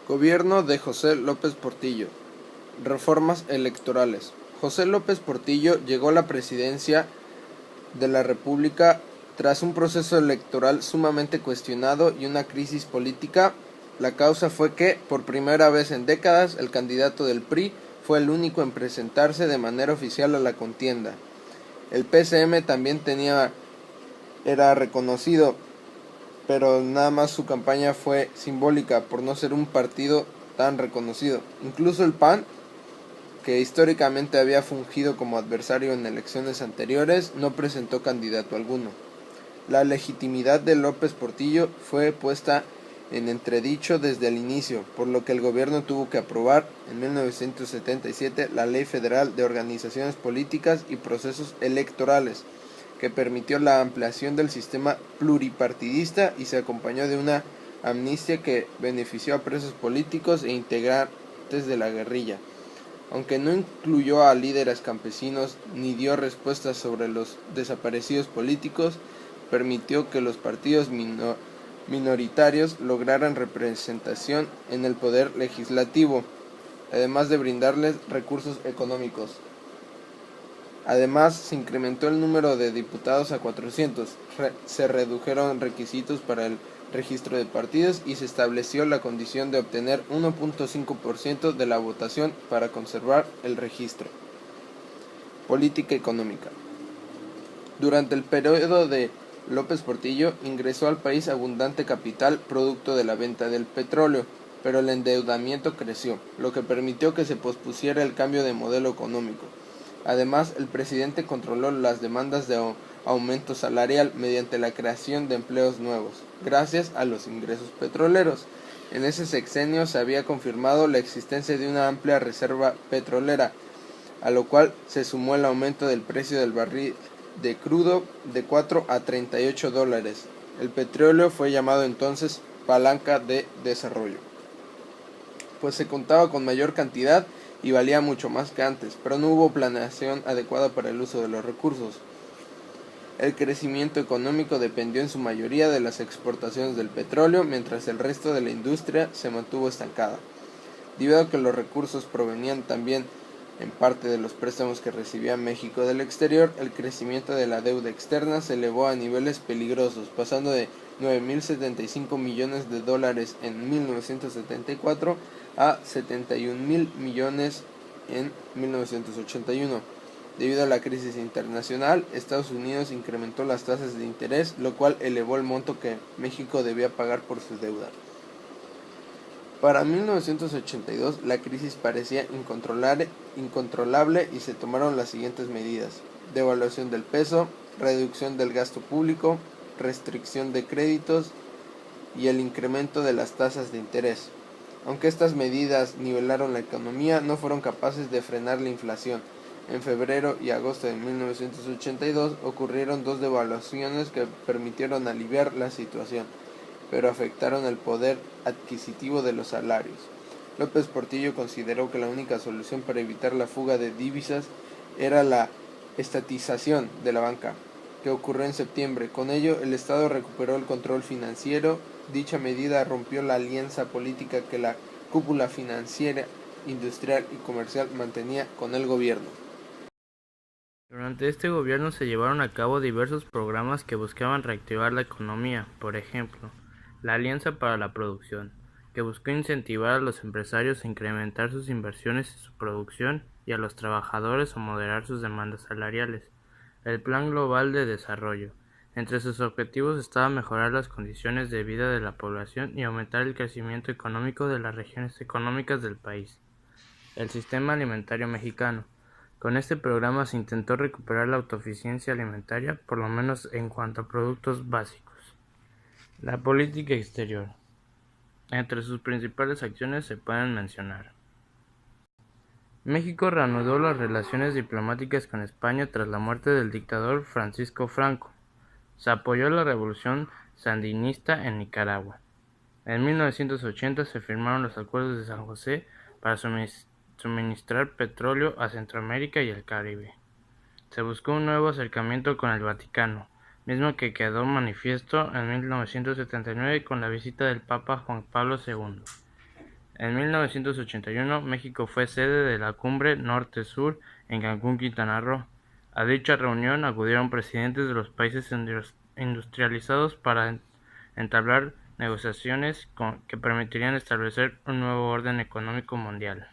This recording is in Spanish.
Gobierno de José López Portillo. Reformas electorales. José López Portillo llegó a la presidencia de la República tras un proceso electoral sumamente cuestionado y una crisis política. La causa fue que, por primera vez en décadas, el candidato del PRI fue el único en presentarse de manera oficial a la contienda. El PCM también era reconocido, pero nada más su campaña fue simbólica por no ser un partido tan reconocido. Incluso el PAN, que históricamente había fungido como adversario en elecciones anteriores, no presentó candidato alguno. La legitimidad de López Portillo fue puesta en entredicho desde el inicio, por lo que el gobierno tuvo que aprobar en 1977 la Ley Federal de Organizaciones Políticas y Procesos Electorales, que permitió la ampliación del sistema pluripartidista y se acompañó de una amnistía que benefició a presos políticos e integrantes de la guerrilla. Aunque no incluyó a líderes campesinos ni dio respuestas sobre los desaparecidos políticos, permitió que los partidos minoritarios lograran representación en el poder legislativo, además de brindarles recursos económicos. Además, se incrementó el número de diputados a 400, se redujeron requisitos para el registro de partidos y se estableció la condición de obtener 1.5% de la votación para conservar el registro. Política económica. Durante el periodo de López Portillo ingresó al país abundante capital producto de la venta del petróleo, pero el endeudamiento creció, lo que permitió que se pospusiera el cambio de modelo económico. Además, el presidente controló las demandas de aumento salarial mediante la creación de empleos nuevos, gracias a los ingresos petroleros. En ese sexenio se había confirmado la existencia de una amplia reserva petrolera, a lo cual se sumó el aumento del precio del barril de crudo de 4 a 38 dólares. El petróleo fue llamado entonces palanca de desarrollo, pues se contaba con mayor cantidad y valía mucho más que antes, pero no hubo planeación adecuada para el uso de los recursos. El crecimiento económico dependió en su mayoría de las exportaciones del petróleo, mientras el resto de la industria se mantuvo estancada. Debido a que los recursos provenían también en parte de los préstamos que recibía México del exterior, el crecimiento de la deuda externa se elevó a niveles peligrosos, pasando de 9.075 millones de dólares en 1974 a 71.000 millones en 1981. Debido a la crisis internacional, Estados Unidos incrementó las tasas de interés, lo cual elevó el monto que México debía pagar por su deuda. Para 1982 la crisis parecía incontrolable y se tomaron las siguientes medidas: devaluación del peso, reducción del gasto público, restricción de créditos y el incremento de las tasas de interés. Aunque estas medidas nivelaron la economía, no fueron capaces de frenar la inflación. En febrero y agosto de 1982 ocurrieron dos devaluaciones que permitieron aliviar la situación, pero afectaron el poder adquisitivo de los salarios. López Portillo consideró que la única solución para evitar la fuga de divisas era la estatización de la banca, que ocurrió en septiembre. Con ello, el Estado recuperó el control financiero. Dicha medida rompió la alianza política que la cúpula financiera, industrial y comercial mantenía con el gobierno. Durante este gobierno se llevaron a cabo diversos programas que buscaban reactivar la economía, por ejemplo, la Alianza para la Producción, que buscó incentivar a los empresarios a incrementar sus inversiones en su producción y a los trabajadores a moderar sus demandas salariales. El Plan Global de Desarrollo. Entre sus objetivos estaba mejorar las condiciones de vida de la población y aumentar el crecimiento económico de las regiones económicas del país. El Sistema Alimentario Mexicano. Con este programa se intentó recuperar la autosuficiencia alimentaria, por lo menos en cuanto a productos básicos. La política exterior. Entre sus principales acciones se pueden mencionar: México reanudó las relaciones diplomáticas con España tras la muerte del dictador Francisco Franco. Se apoyó la revolución sandinista en Nicaragua. En 1980 se firmaron los Acuerdos de San José para suministrar petróleo a Centroamérica y el Caribe. Se buscó un nuevo acercamiento con el Vaticano, mismo que quedó manifiesto en 1979 con la visita del Papa Juan Pablo II. En 1981, México fue sede de la Cumbre Norte-Sur en Cancún, Quintana Roo. A dicha reunión acudieron presidentes de los países industrializados para entablar negociaciones que permitirían establecer un nuevo orden económico mundial.